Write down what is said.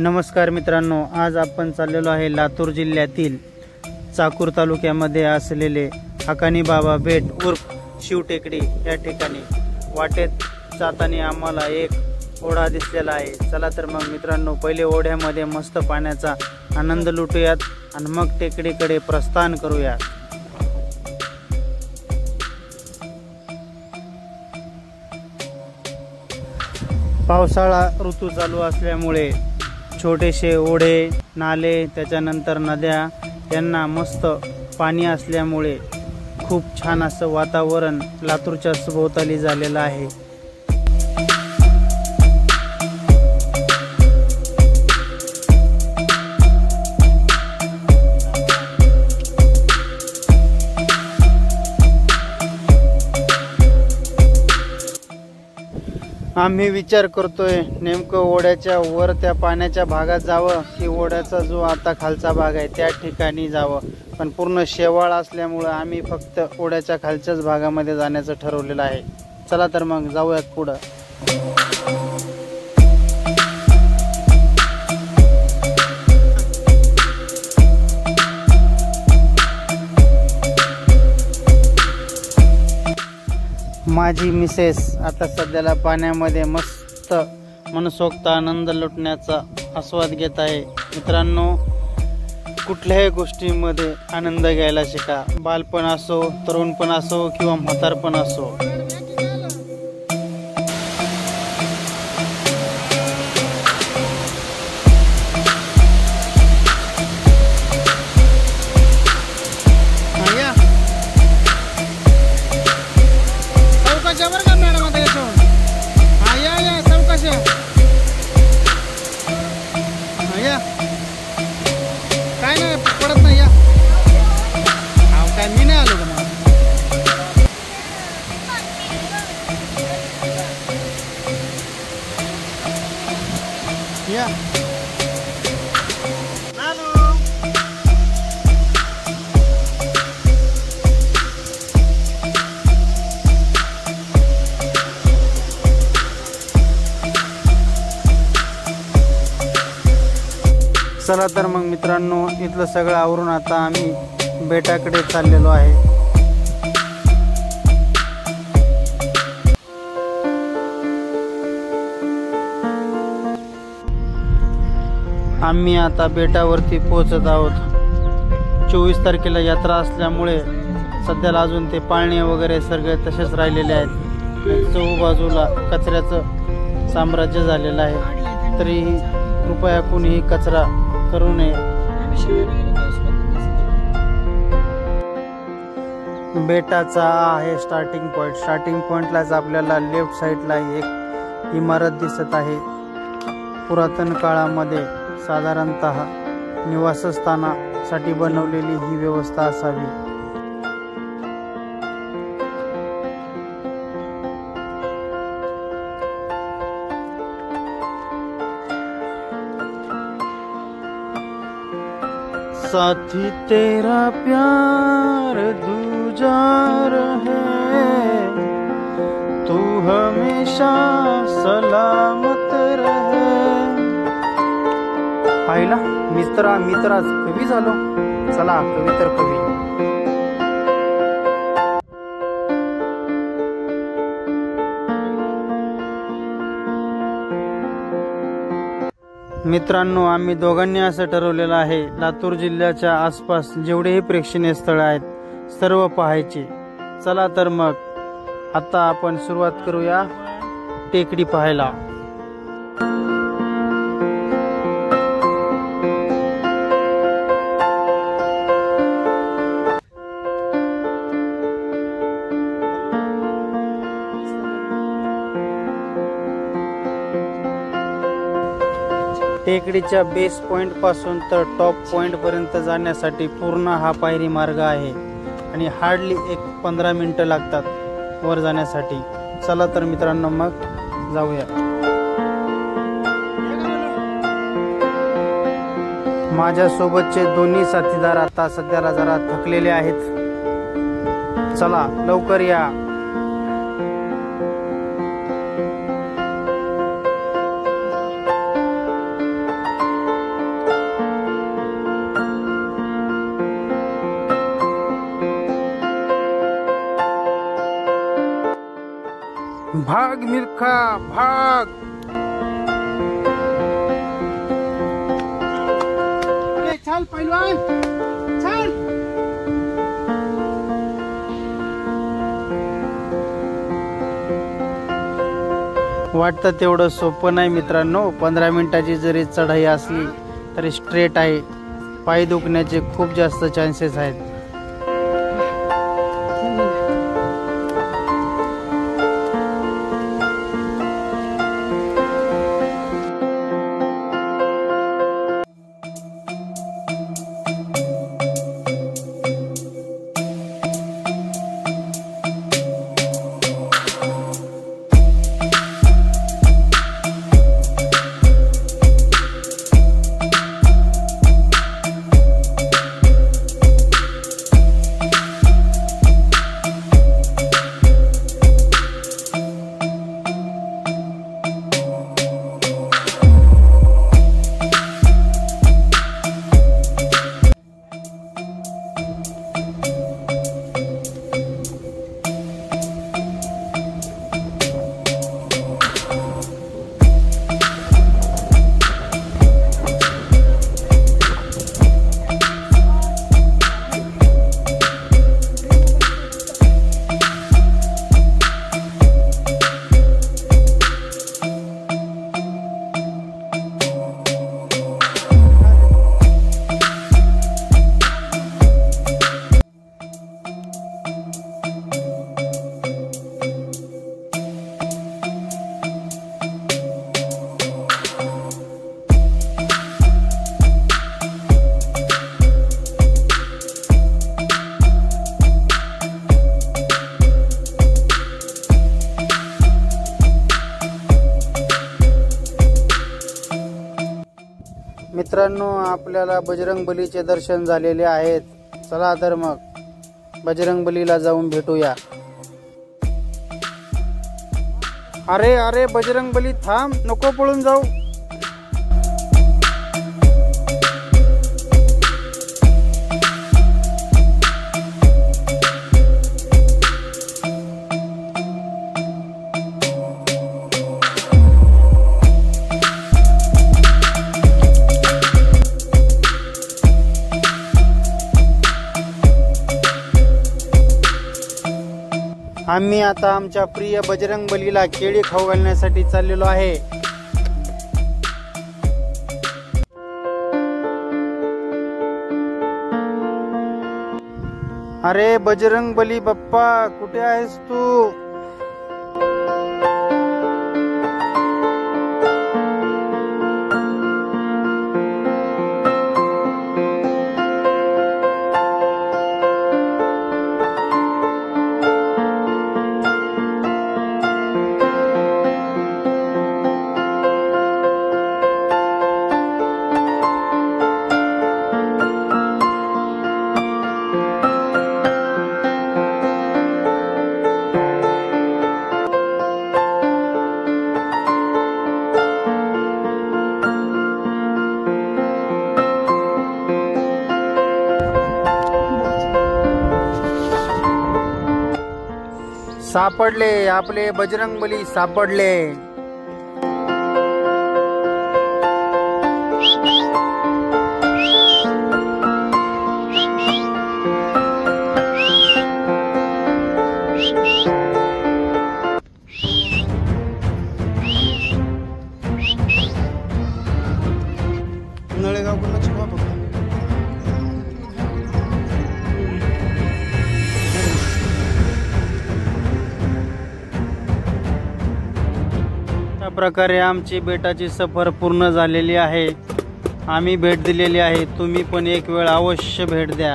नमस्कार मित्रांनो, आज आपण चाललेलो आहे लातूर जिल्ह्यातील चाकूर तालुक्यामध्ये असलेले हकानी बाबा बेट उर्फ शिवटेकडी या ठिकाणी। वाटेत जाताना आम्हाला एक ओढा दिसलेला आहे। चला तर मग मित्रांनो, पहिले ओढ्यामध्ये मस्त पाण्याचा आनंद लुटूयात आणि मग टेकडीकडे प्रस्थान करूया। पावसाळा ऋतू चालू असल्यामुळे छोटेसे ओढे, नाले, त्याच्यानंतर नद्या यांना मस्त पाणी असल्यामुळे खूप छान असं वातावरण लातूरच्या सभोवताली झालेलं आहे। आम्ही विचार करतोय नेमकं ओढ्याच्या वर त्या पाण्याच्या भागात जावं की ओढ्याचा जो आता खालचा भाग आहे त्या ठिकाणी जावं, पण पूर्ण शेवाळ असल्यामुळे आम्ही फक्त ओढ्याच्या खालच्याच भागामध्ये जाण्याचं ठरवलेलं आहे। चला तर मग जाऊयात पुढं। माझी मिसेस आता सध्याला पाण्यामध्ये मस्त मनसोक्त आनंद लुटण्याचा आस्वाद घेत आहे। मित्रांनो, कुठल्याही गोष्टीमध्ये आनंद घ्यायला शिका, बालपण असो, तरुणपण असो किंवा म्हातारपण असो। चला तर मग मित्रांनो, इथलं सगळं आवरून आता आम्ही बेटाकडे चाललेलो आहे। आम्ही आता बेटावरती पोहोचत आहोत। 24 तारखेला यात्रा असल्यामुळे सध्याला अजून ते पाळणे वगैरे सगळे तसेच राहिलेले आहेत। चहूबाजूला कचऱ्याचं साम्राज्य झालेलं आहे, तरीही कृपया कुणीही कचरा करू नये। बेटाचा आहे स्टार्टिंग पॉइंट। स्टार्टिंग पॉइंटलाच आपल्याला लेफ्ट साईडला एक इमारत दिसत आहे। पुरातन काळामध्ये साधारणतः निवासस्थानासाठी बनवलेली ही व्यवस्था असावी। साथी तेरा प्यार दूजा रहे, तू हमेशा सलामत रहे। पाहिला मित्रा कवी झालो। चला, कवी तर कवी। मित्रांनो, आम्ही दोघांनी असं ठरवलेलं आहे, लातूर जिल्ह्याच्या आसपास जेवढेही प्रेक्षणीय स्थळ आहेत सर्व पाहायचे। चला तर मग आता आपण सुरुवात करूया टेकडी पाहायला। टेकडीच्या बेस पॉइंट पासून तर टॉप पॉइंट पर्यंत जाण्यासाठी पूर्ण हा पायरी मार्ग आहे आणि हार्डली 15 मिनिटं लागतात वर जाण्यासाठी। चला तर मित्रांनो, मग जाऊया। माझ्या सोबतचे दोन्ही साथीदार आता सध्याला जरा थकलेले आहेत। चला लवकर या। मूर्खा भाग। अरे चल पैलवान चल। वाटतं तेवढं सोपं नाही मित्रांनो। 15 मिनिटाची जरी चढाई असली तरी स्ट्रेट आहे, पाय दुखण्याचे खूप जास्त चान्सेस आहेत। मित्रांनो, आपल्याला बजरंगबलीचे दर्शन झालेले आहेत। चला तर मग बजरंगबलीला जाऊन भेटूया। अरे अरे बजरंगबली थांब, नको पळून जाऊ। आम्ही आता आमच्या प्रिय बजरंगबलीला केळी खाऊ घालण्यासाठी चाललेलो आहे। अरे बजरंगबली बाप्पा, कुठे आहेस तू? सापडले, आपले बजरंगबली सापडले। नळेगाव पुन्हा चिडवा बघ। अशा प्रकारे आमची बेटाची सफर पूर्ण झालेली आहे। आम्ही भेट दिलेली आहे, तुम्ही पण एक वेळ अवश्य भेट द्या।